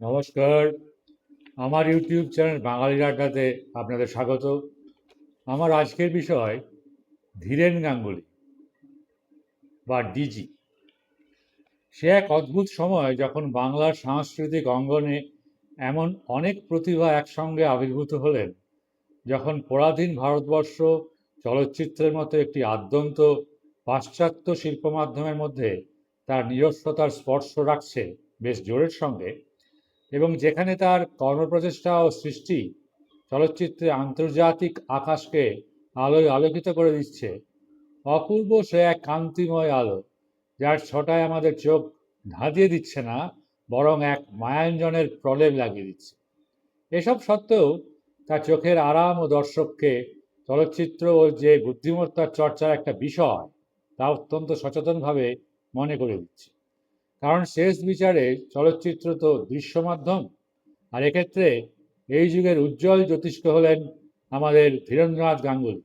নমস্কার। আমার YouTube channel বাঙালির আড্ডাতে আপনাদের স্বাগত। আমার আজকের বিষয় ধীরেন গাঙ্গুলি বা ডিজি। সে এক অদ্ভুত সময় যখন বাংলার সাংস্কৃতিক অঙ্গনে এমন অনেক প্রতিভা একসঙ্গে আবির্ভূত হলেন, যখন পরাধীন ভারতবর্ষ চলচ্চিত্রের মতো একটি আদ্যন্ত পাশ্চাত্য শিল্প মাধ্যমের মধ্যে তার নিজস্বতার স্পর্শ রাখছে বেশ জোরের সঙ্গে, এবং যেখানে তার কর্মপ্রচেষ্টা ও সৃষ্টি চলচ্চিত্রে আন্তর্জাতিক আকাশকে আলোয় আলোকিত করে দিচ্ছে। অপূর্ব সে এক কান্তিময় আলো, যার ছটায় আমাদের চোখ ধাঁধিয়ে দিচ্ছে না, বরং এক মায়াঞ্জনের প্রলেপ লাগিয়ে দিচ্ছে। এসব সত্ত্বেও তার চোখের আরাম ও দর্শককে চলচ্চিত্র ও যে বুদ্ধিমত্তার চর্চার একটা বিষয়, তা অত্যন্ত সচেতনভাবে মনে করে দিচ্ছে। কারণ শেষ বিচারে চলচ্চিত্র তো দৃশ্য মাধ্যম, আর এক্ষেত্রে এই যুগের উজ্জ্বল জ্যোতিষ্ক হলেন আমাদের ধীরেন্দ্রনাথ গাঙ্গুলি,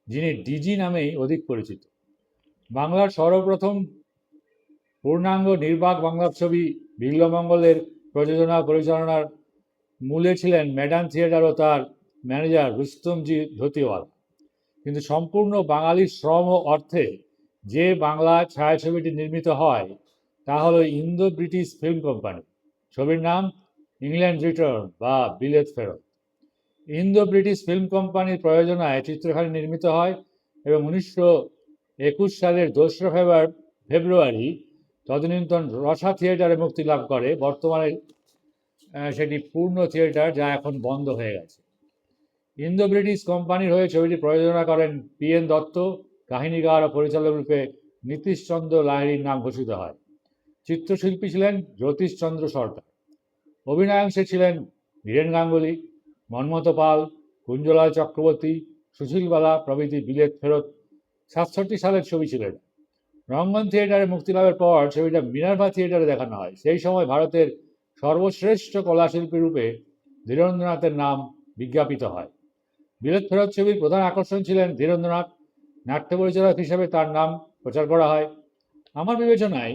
যিনি ডিজি নামেই অধিক পরিচিত। বাংলার সর্বপ্রথম পূর্ণাঙ্গ নির্বাক বাংলা ছবি বিল্বমঙ্গলের প্রযোজনা পরিচালনার মূলে ছিলেন ম্যাডান থিয়েটার ও তার ম্যানেজার রুস্তমজি ধতিওয়ালা। কিন্তু সম্পূর্ণ বাঙালি শ্রম ও অর্থে যে বাংলা ছায়াছবিটি নির্মিত হয়, তা হলো ইন্দো ব্রিটিশ ফিল্ম কোম্পানি। ছবির নাম ইংল্যান্ড রিটার্ন বা বিলেত ফেরত। ইন্দো ব্রিটিশ ফিল্ম কোম্পানির প্রয়োজনায় চিত্রখানি নির্মিত হয় এবং 1921 সালের 2রা ফেব্রুয়ারি তদনীন্তন রসা থিয়েটারে মুক্তি লাভ করে। বর্তমানে সেটি পূর্ণ থিয়েটার, যা এখন বন্ধ হয়ে গেছে। ইন্দো ব্রিটিশ কোম্পানির হয়ে ছবিটি প্রযোজনা করেন PN দত্ত। কাহিনীকার ও পরিচালক রূপে নীতিশচন্দ্র লাহিড়ীর নাম ঘোষিত হয়। চিত্রশিল্পী ছিলেন জ্যোতিষচন্দ্র সরকার। অভিনয়াংশে ছিলেন ধীরেন গাঙ্গুলি, মন্মথ পাল, কুঞ্জলাল চক্রবর্তী, সুশীল বালা প্রভৃতি। বিলেত ফেরত 67 সালের ছবি ছিল এটা। রঙ্গন থিয়েটারে মুক্তি লাভের পর ছবিটা মিনার্ভা থিয়েটারে দেখানো হয়। সেই সময় ভারতের সর্বশ্রেষ্ঠ কলাশিল্পী রূপে ধীরেন্দ্রনাথের নাম বিজ্ঞাপিত হয়। বিলেত ফেরত ছবির প্রধান আকর্ষণ ছিলেন ধীরেন্দ্রনাথ। নাট্য পরিচালক হিসেবে তার নাম প্রচার করা হয়। আমার বিবেচনায়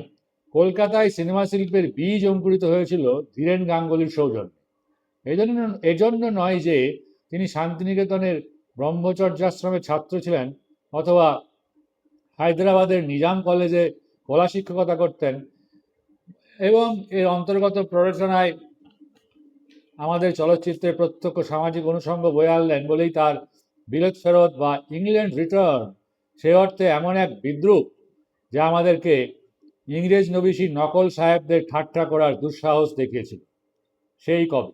কলকাতায় সিনেমা শিল্পের বীজ অঙ্কুরিত হয়েছিল ধীরেন গাঙ্গুলির সৌজন্যে। এজন্য নয় যে তিনি শান্তিনিকেতনের ব্রহ্মচর্যাশ্রমের ছাত্র ছিলেন অথবা হায়দ্রাবাদের নিজাম কলেজে কলা শিক্ষকতা করতেন এবং এর অন্তর্গত প্ররোচনায় আমাদের চলচ্চিত্রের প্রত্যক্ষ সামাজিক অনুষঙ্গ বয়ে আনলেন বলেই তার বিলেত ফেরত বা ইংল্যান্ড রিটার্ন সে অর্থে এমন এক বিদ্রূপ, যা আমাদেরকে ইংরেজ নবিশি নকল সাহেবদের ঠাট্টা করার দুঃসাহস দেখিয়েছিল। সেই কবে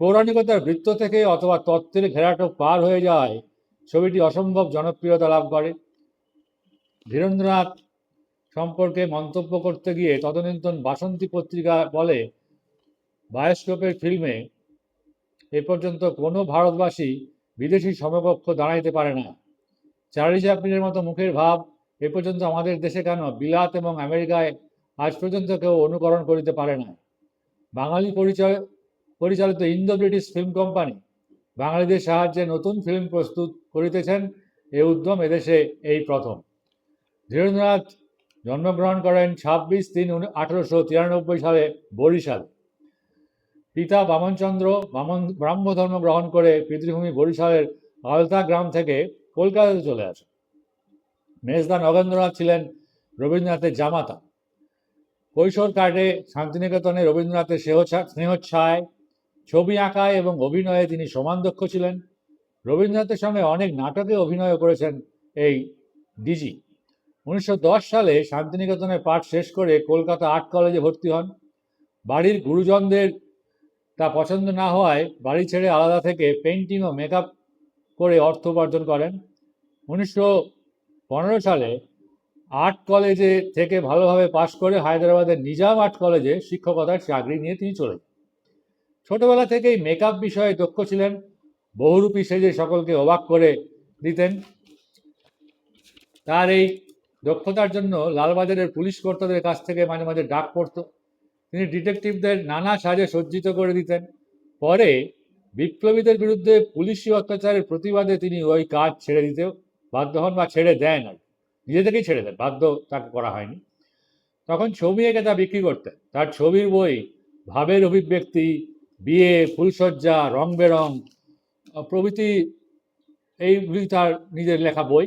পৌরাণিকতার বৃত্ত থেকে অথবা তত্ত্বের ঘেরাটো পার হয়ে যায় ছবিটি অসম্ভব জনপ্রিয়তা লাভ করে। ধীরেন্দ্রনাথ সম্পর্কে মন্তব্য করতে গিয়ে তদনীন্তন বাসন্তী পত্রিকা বলে, বায়োস্কোপের ফিল্মে এ পর্যন্ত কোনো ভারতবাসী বিদেশি সমকক্ষ দাঁড়াইতে পারে না। চার্লি চ্যাপলিনের মতো মুখের ভাব এ পর্যন্ত আমাদের দেশে কেন বিলাত এবং আমেরিকায় আজ পর্যন্ত কেউ অনুকরণ করিতে পারে না। বাঙালি পরিচালিত ইন্দো ব্রিটিশ ফিল্ম কোম্পানি বাঙালিদের সাহায্যে নতুন ফিল্ম প্রস্তুত করিতেছেন, এ উদ্যম এদেশে এই প্রথম। ধীরেন্দ্রনাথ জন্মগ্রহণ করেন 26/3/1893 সালে বরিশালে। পিতা বামনচন্দ্র ব্রাহ্ম ধর্ম গ্রহণ করে পিতৃভূমি বরিশালের আলতা গ্রাম থেকে কলকাতাতে চলে আসেন। মেজদা নগেন্দ্রনাথ ছিলেন রবীন্দ্রনাথের জামাতা। কৈশোর কাটে শান্তিনিকেতনে রবীন্দ্রনাথের স্নেহচ্ছায়। ছবি আঁকায় এবং অভিনয়ে তিনি সমান দক্ষ ছিলেন। রবীন্দ্রনাথের সঙ্গে অনেক নাটকে অভিনয় করেছেন এই ডিজি। 1910 সালে শান্তিনিকেতনে পাঠ শেষ করে কলকাতা আর্ট কলেজে ভর্তি হন। বাড়ির গুরুজনদের তা পছন্দ না হওয়ায় বাড়ি ছেড়ে আলাদা থেকে পেন্টিং ও মেকআপ করে অর্থ উপার্জন করেন। 1915 সালে আর্ট কলেজে থেকে ভালোভাবে পাশ করে হায়দ্রাবাদের নিজাম আর্ট কলেজে শিক্ষকতার চাকরি নিয়ে তিনি চলে যান। ছোটবেলা থেকেই মেকআপ বিষয়ে দক্ষ ছিলেন। বহুরূপী সেজে সকলকে অবাক করে দিতেন। তার এই দক্ষতার জন্য লালবাজারের পুলিশ কর্তাদের কাছ থেকে মাঝে মাঝে ডাক পড়ত। তিনি ডিটেকটিভদের নানা সাজে সজ্জিত করে দিতেন। পরে বিপ্লবীদের বিরুদ্ধে পুলিশি অত্যাচারের প্রতিবাদে তিনি ওই কাজ ছেড়ে দিতে বাধ্য হন বা ছেড়ে দেন, আর নিজে থেকেই ছেড়ে দেন, বাধ্য তাকে করা হয়নি। তখন ছবি এঁকে তা বিক্রি করতেন। তার ছবির বই ভাবের অভিব্যক্তি, বিয়ে, ফুলসজ্জা, রং বেরং প্রভৃতি এইগুলি তার নিজের লেখা বই।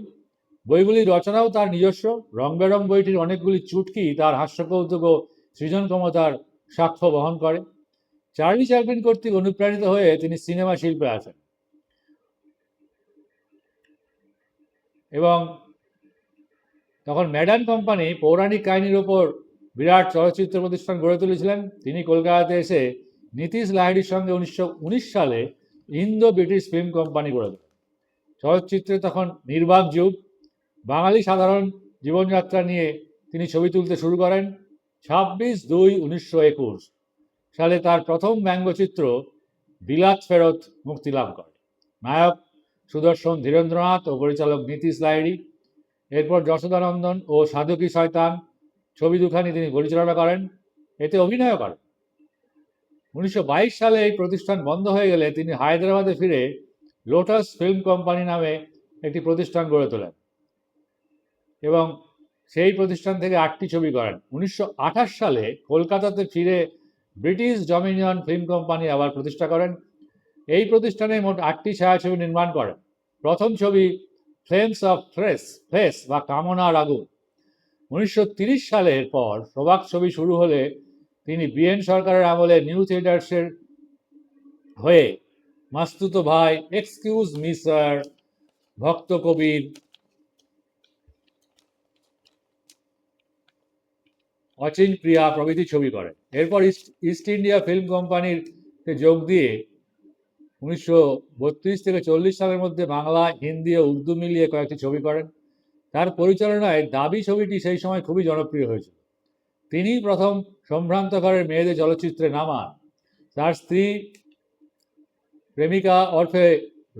বইগুলির রচনাও তার নিজস্ব। রং বেরং বইটির অনেকগুলি চুটকি তার হাস্যকৌতুক ও সৃজন ক্ষমতার সাক্ষ্য বহন করে। চার্লি চ্যাপলিন কর্তৃক অনুপ্রাণিত হয়ে তিনি সিনেমা শিল্পে আসেন এবং তখন ম্যাডান কোম্পানি পৌরাণিক কাহিনীর ওপর বিরাট চলচ্চিত্র প্রতিষ্ঠান গড়ে তুলেছিলেন। তিনি কলকাতাতে এসে নীতিশ লাহিড়ির সঙ্গে 1919 সালে ইন্দো ব্রিটিশ ফিল্ম কোম্পানি গড়ে তোলেন। চলচ্চিত্রে তখন নির্বাক যুগ। বাঙালি সাধারণ জীবনযাত্রা নিয়ে তিনি ছবি তুলতে শুরু করেন। 26/2/1921 সালে তার প্রথম ব্যঙ্গচিত্র বিলাত ফেরত মুক্তি লাভ করে। নায়ক সুদর্শন ধীরেন্দ্রনাথ ও পরিচালক নীতিশ লাহিড়ী। এরপর যশোদানন্দন ও সাধকী শয়তান ছবি দুখানি তিনি পরিচালনা করেন, এতে অভিনয় করেন। 1922 সালে এই প্রতিষ্ঠান বন্ধ হয়ে গেলে তিনি হায়দ্রাবাদে ফিরে লোটাস ফিল্ম কোম্পানি নামে একটি প্রতিষ্ঠান গড়ে তোলেন এবং সেই প্রতিষ্ঠান থেকে 8টি ছবি করেন। 1928 সালে কলকাতাতে ফিরে ব্রিটিশ ডমিনিয়ন ফিল্ম কোম্পানি আবার প্রতিষ্ঠা করেন। এই প্রতিষ্ঠানে মোট 8টি ছায়াছবি নির্মাণ করেন। প্রথম ছবি ফ্লেমস অফ ফ্লেস বা কামনার আগুন। 1930 সালের পর সবাক ছবি শুরু হলে তিনি বিএন সরকারের আমলে নিউ থিয়েটার্সের হয়ে মাস্তুতো ভাই, এক্সকিউজ মি স্যার, ভক্ত কবির, অচিন প্রিয়া প্রভৃতি ছবি করেন। এরপর ইস্ট ইন্ডিয়া ফিল্ম কোম্পানিতে যোগ দিয়ে 1932 থেকে 40 সালের মধ্যে বাংলা, হিন্দি ও উর্দু মিলিয়ে কয়েকটি ছবি করেন। তার পরিচালনায় দাবি ছবিটি সেই সময় খুবই জনপ্রিয় হয়েছিল। তিনি প্রথম সম্ভ্রান্ত ঘরের মেয়েদের চলচ্চিত্রে নামান। তার স্ত্রী প্রেমিকা ওরফে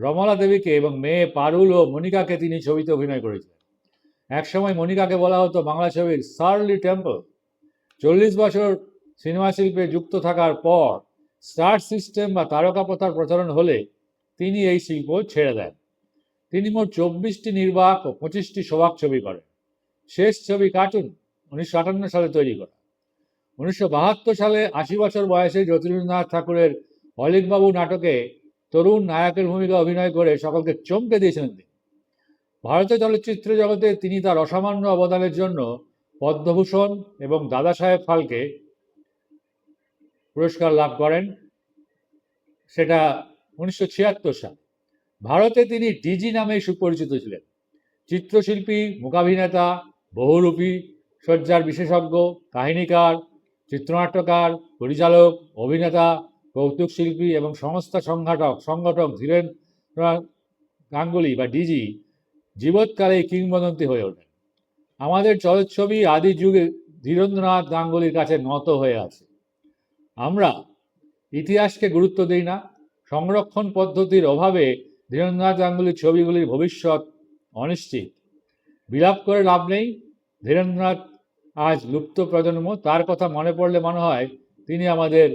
রমলা দেবীকে এবং মেয়ে পারুল ও মনিকাকে তিনি ছবিতে অভিনয় করেছিলেন। একসময় মনিকাকে বলা হতো বাংলা ছবির শার্লি টেম্পল। 40 বছর সিনেমা শিল্পে যুক্ত থাকার পর স্টার সিস্টেম বা তারকা প্রথার প্রচলন হলে তিনি এই শিল্প ছেড়ে দেন। তিনি মোট 24টি নির্বাক ও 25টি শোভাক ছবি করেন। শেষ ছবি কার্টুন 1958 সালে তৈরি করা। 1972 সালে 80 বছর বয়সে জ্যোতিরিন্দ্রনাথ ঠাকুরের অলিকবাবু নাটকে তরুণ নায়কের ভূমিকা অভিনয় করে সকলকে চমকে দিয়েছিলেন তিনি। ভারতীয় চলচ্চিত্র জগতে তিনি তার অসামান্য অবদানের জন্য পদ্মভূষণ এবং দাদা সাহেব ফালকে পুরস্কার লাভ করেন, সেটা 1976 সালে। ভারতে তিনি ডিজি নামে সুপরিচিত ছিলেন। চিত্রশিল্পী, মূকাভিনেতা, বহুরূপী, সজ্জার বিশেষজ্ঞ, কাহিনীকার, চিত্রনাট্যকার, পরিচালক, অভিনেতা, কৌতুক শিল্পী এবং সংস্থা সংগঠক ধীরেন্দ্রনাথ গাঙ্গুলি বা ডিজি জীবৎকালে কিংবদন্তি হয়ে ওঠেন। আমাদের চলচ্ছবি আদি যুগে ধীরেন্দ্রনাথ গাঙ্গুলির কাছে নত হয়ে আছে। আমরা ইতিহাসকে গুরুত্ব দিই না। সংরক্ষণ পদ্ধতির অভাবে ধীরেন্দ্রনাথ গাঙ্গুলির ছবিগুলির ভবিষ্যৎ অনিশ্চিত। বিলাপ করে লাভ নেই। ধীরেন্দ্রনাথ আজ লুপ্ত প্রজন্ম। তার কথা মনে পড়লে মনে হয় তিনি আমাদের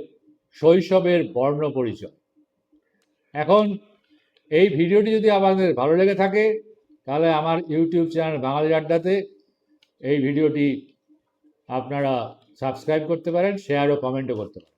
শৈশবের বর্ণ পরিচয়। এখন এই ভিডিওটি যদি আপনাদের ভালো লেগে থাকে তাহলে আমার ইউটিউব চ্যানেল বাঙালির আড্ডাতে এই ভিডিওটি আপনারা সাবস্ক্রাইব করতে পারেন, শেয়ার ও কমেন্টও করতে পারেন।